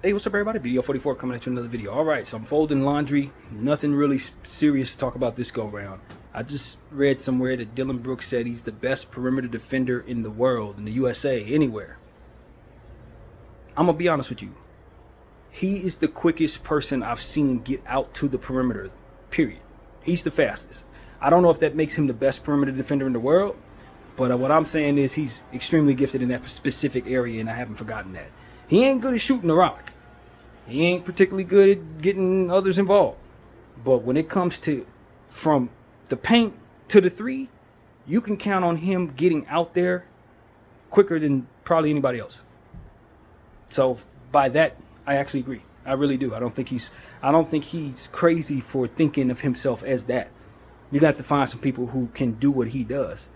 Hey, what's up, everybody? BDO44 coming at you another video. All right, so I'm folding laundry. Nothing really serious to talk about this go round. I just read somewhere that Dillon Brooks said he's the best perimeter defender in the world, in the USA, anywhere. I'm gonna be honest with you. He is the quickest person I've seen get out to the perimeter, period. He's the fastest. I don't know if that makes him the best perimeter defender in the world, but what I'm saying is he's extremely gifted in that specific area, and I haven't forgotten that. He ain't good at shooting the rock. He ain't particularly good at getting others involved. But when it comes to from the paint to the three, you can count on him getting out there quicker than probably anybody else. So by that, I actually agree. I really do. I don't think he's crazy for thinking of himself as that. You got to find some people who can do what he does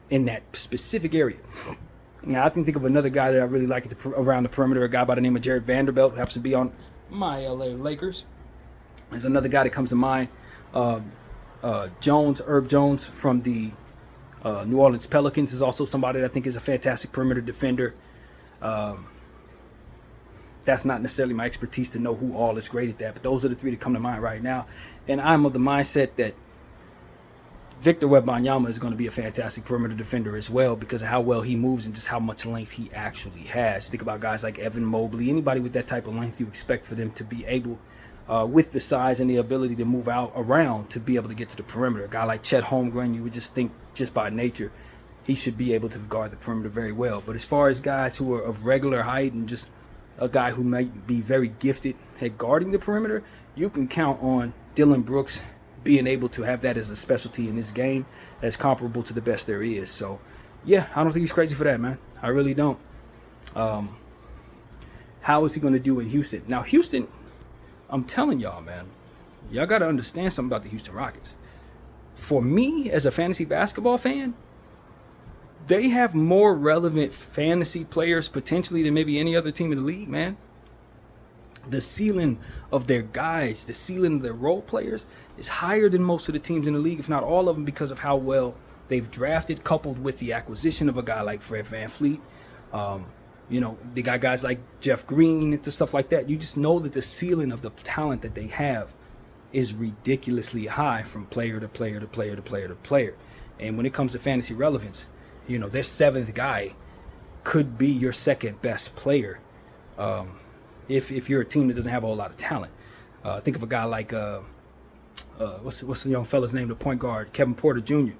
in that specific area. Now, I can think of another guy that I really like around the perimeter, a guy by the name of Jared Vanderbilt, who happens to be on my LA Lakers. There's another guy that comes to mind, Herb Jones from the New Orleans Pelicans is also somebody that I think is a fantastic perimeter defender. That's not necessarily my expertise to know who all is great at that, but those are the three that come to mind right now. And I'm of the mindset that Victor Wembanyama is going to be a fantastic perimeter defender as well because of how well he moves and just how much length he actually has. Think about guys like Evan Mobley. Anybody with that type of length, you expect for them to be able, with the size and the ability to move out around, to be able to get to the perimeter. A guy like Chet Holmgren, you would just think just by nature he should be able to guard the perimeter very well. But as far as guys who are of regular height and just a guy who might be very gifted at guarding the perimeter, you can count on Dillon Brooks being able to have that as a specialty in this game that's comparable to the best there is. So, yeah, I don't think he's crazy for that, man. I really don't. How is he going to do in Houston? Now, Houston, I'm telling y'all, man, y'all got to understand something about the Houston Rockets. For me, as a fantasy basketball fan, they have more relevant fantasy players potentially than maybe any other team in the league, man. The ceiling of their guys, the ceiling of their role players is higher than most of the teams in the league, if not all of them, because of how well they've drafted, coupled with the acquisition of a guy like Fred VanVleet. They got guys like Jeff Green and stuff like that. You just know that the ceiling of the talent that they have is ridiculously high from player to player to player to player to player. And when it comes to fantasy relevance, their seventh guy could be your second best player. If you're a team that doesn't have a whole lot of talent. Think of a guy like what's the young fella's name, the point guard, Kevin Porter Jr.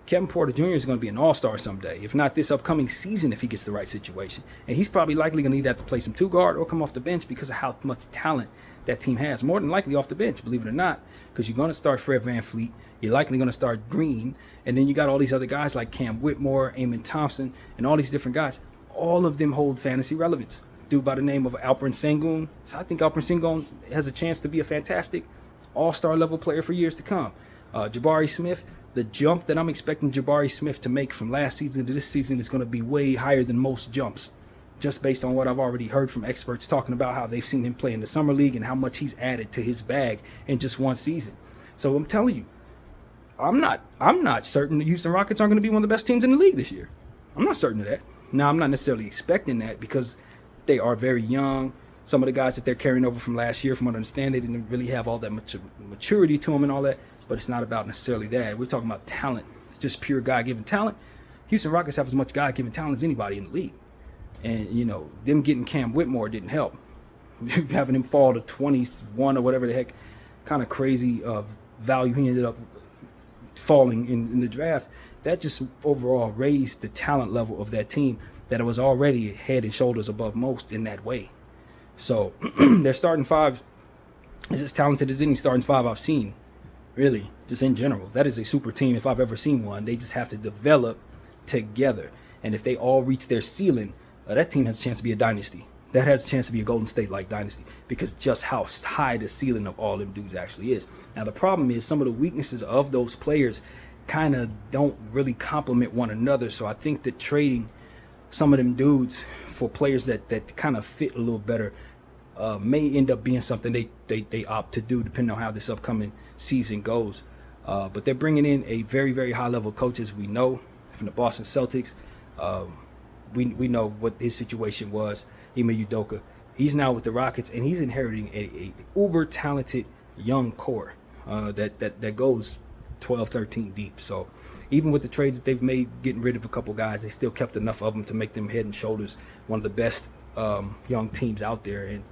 Kevin Porter Jr. is going to be an all-star someday, if not this upcoming season if he gets the right situation. And he's probably likely going to either have to play some two guard or come off the bench because of how much talent that team has. More than likely off the bench, believe it or not, because you're going to start Fred VanVleet. You're likely going to start Green. And then you got all these other guys like Cam Whitmore, Amen Thompson, and all these different guys. All of them hold fantasy relevance. Dude by the name of Alperen Sengun. So I think Alperen Sengun has a chance to be a fantastic all-star level player for years to come. Jabari Smith, the jump that I'm expecting Jabari Smith to make from last season to this season is going to be way higher than most jumps, just based on what I've already heard from experts talking about how they've seen him play in the summer league and how much he's added to his bag in just one season. So I'm telling you, I'm not certain the Houston Rockets aren't going to be one of the best teams in the league this year. I'm not certain of that. Now, I'm not necessarily expecting that because they are very young. Some of the guys that they're carrying over from last year, from what I understand, they didn't really have all that much maturity to them and all that. But it's not about necessarily that. We're talking about talent. It's just pure God-given talent. Houston Rockets have as much God-given talent as anybody in the league. And, them getting Cam Whitmore didn't help. Having him fall to 21 or whatever the heck kind of crazy value he ended up falling in the draft, that just overall raised the talent level of that team that it was already head and shoulders above most in that way. So their starting five is as talented as any starting five I've seen, really, just in general. That is a super team if I've ever seen one. They just have to develop together. And if they all reach their ceiling, that team has a chance to be a dynasty. That has a chance to be a Golden State-like dynasty because just how high the ceiling of all them dudes actually is. Now, the problem is some of the weaknesses of those players kind of don't really complement one another. So I think that trading some of them dudes for players that kind of fit a little better may end up being something they opt to do depending on how this upcoming season goes. But they're bringing in a very, very high-level coach, as we know, from the Boston Celtics. We know what his situation was. Ime Udoka, He's now with the Rockets, and he's inheriting a uber talented young core that goes 12, 13 deep. So even with the trades that they've made, getting rid of a couple guys, they still kept enough of them to make them head and shoulders one of the best young teams out there. And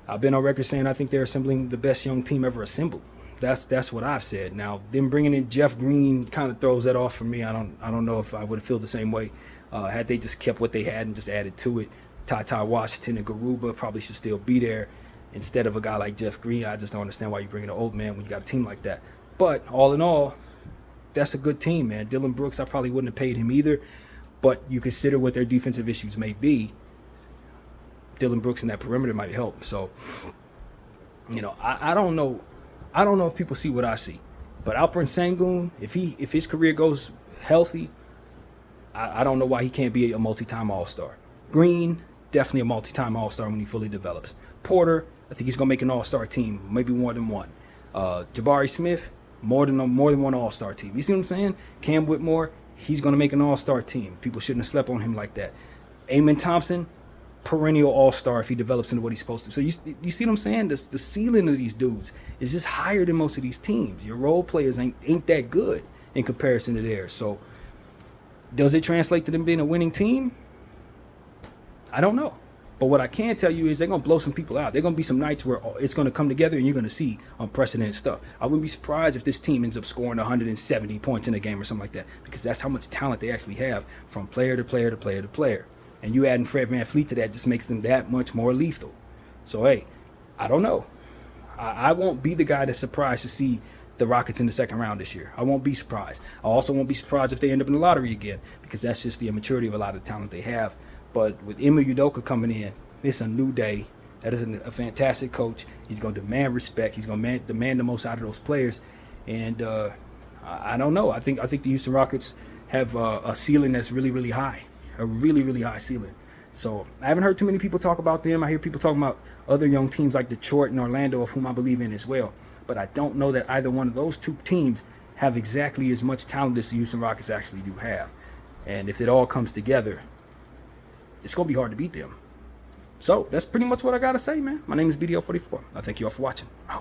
I've been on record saying I think they're assembling the best young team ever assembled. That's what I've said. Now, them bringing in Jeff Green kind of throws that off for me. I don't know if I would have felt the same way had they just kept what they had and just added to it. Ty Washington and Garuba probably should still be there instead of a guy like Jeff Green. I just don't understand why you bring in an old man when you got a team like that. But all in all, that's a good team, man. Dylan Brooks, I probably wouldn't have paid him either. But you consider what their defensive issues may be. Dylan Brooks in that perimeter might help. So, I don't know. I don't know if people see what I see. But Alperen Sengun, if his career goes healthy, I don't know why he can't be a multi-time All-Star. Green, definitely a multi-time All-Star when he fully develops. Porter, I think he's gonna make an All-Star team, maybe more than one. Jabari Smith, more than one All-Star team. You see what I'm saying? Cam Whitmore, he's gonna make an All-Star team. People shouldn't have slept on him like that. Amen Thompson, perennial All-Star if he develops into what he's supposed to. So you see what I'm saying? The ceiling of these dudes is just higher than most of these teams. Your role players ain't that good in comparison to theirs. So does it translate to them being a winning team? I don't know. But what I can tell you is they're going to blow some people out. There are going to be some nights where it's going to come together and you're going to see unprecedented stuff. I wouldn't be surprised if this team ends up scoring 170 points in a game or something like that, because that's how much talent they actually have from player to player to player to player. And you adding Fred VanVleet to that just makes them that much more lethal. So, hey, I don't know. I won't be the guy that's surprised to see the Rockets in the second round this year. I won't be surprised. I also won't be surprised if they end up in the lottery again, because that's just the immaturity of a lot of the talent they have. But with Ime Udoka coming in, it's a new day. That is a fantastic coach. He's going to demand respect. He's going to demand the most out of those players. And I don't know. I think the Houston Rockets have a ceiling that's really, really high, a really, really high ceiling. So I haven't heard too many people talk about them. I hear people talking about other young teams like Detroit and Orlando, of whom I believe in as well. But I don't know that either one of those two teams have exactly as much talent as the Houston Rockets actually do have. And if it all comes together, it's going to be hard to beat them. So that's pretty much what I got to say, man. My name is BDL44. I thank you all for watching. Out.